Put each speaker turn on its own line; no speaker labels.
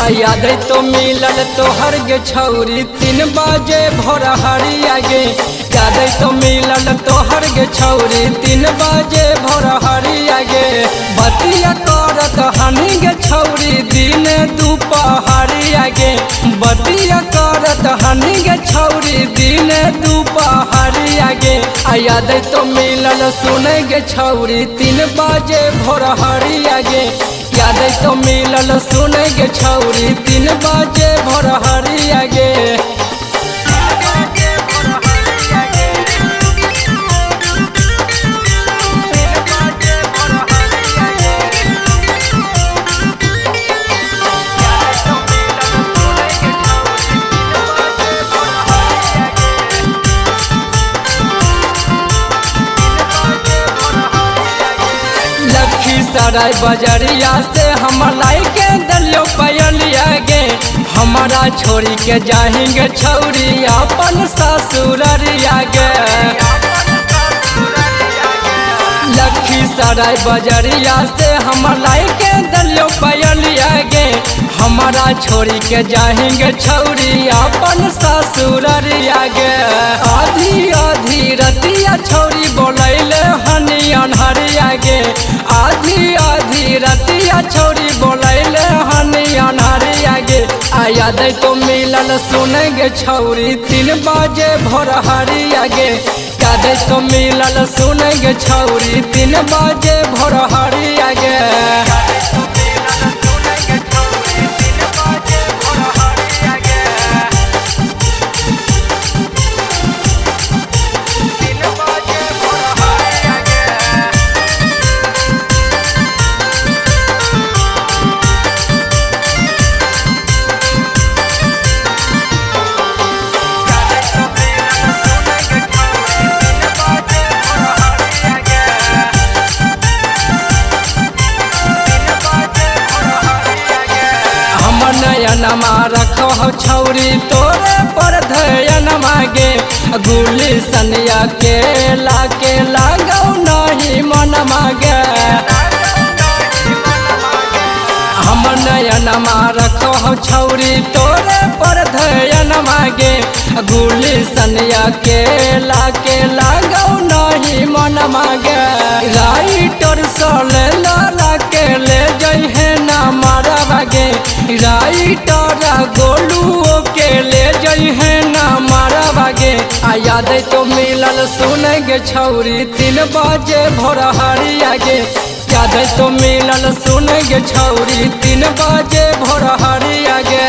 याद तो मिलल तोहर गे छौरी 3 बजे भोर हरिया गे। याद तो मिलल तोहर गे छौरी 3 बजे भोर हरिया गे। बतिया करत हनी गे छौरी दिन दुपहरिया गे। बतिया करत हनी गे छौरी दिन दुपहरिया गे। याद तो मिलल सुने गे छौरी 3 बजे भोर हरिया गे। याद तो मिलल सुने गे छौरी 3 बजे भोर हरिया गे। सराय बजरिया से हम लाई के दलियो पयलिया गे। हमारा छोड़ी के जाएंगे छौरी अपन ससुररिया गे। लखी सराय बजरिया से हम लाई के दलियो पयलिया गे। हमारा छोड़ी के जाएंगे छौरी अपन ससुररिया गे। आधी आधी रतिया छौरी बोलैले हनी अनहरिया गे। आधी आधी रतिया छौरी बोलैले हनी अनहरिया गे। याद तो मिलल सुने गे छौरी 3 बजे भोर हरिया गे। याद तो मिलल सुने गे छौरी 3 बजे भोर हरिया गे। नयनमा रखो छौरी तोरे पर धयनमा गे। गुली सनिया के लागौ नहीं मनमा गे। हम नयनमा रखो छौरी तोरे पर धयनमा गे। गुली सनिया के लागौ नहीं मनमा गे। राइटर सोले लाला के ले जइहे ना मारवा गे। राइटर गोलू के ले जइहे ना मारवा गे। याद तो मिलल सुने गे छौरी 3 बजे भोर हरिया गे। याद तो मिलल सुने गे छौरी 3 बजे भोर हरिया गे।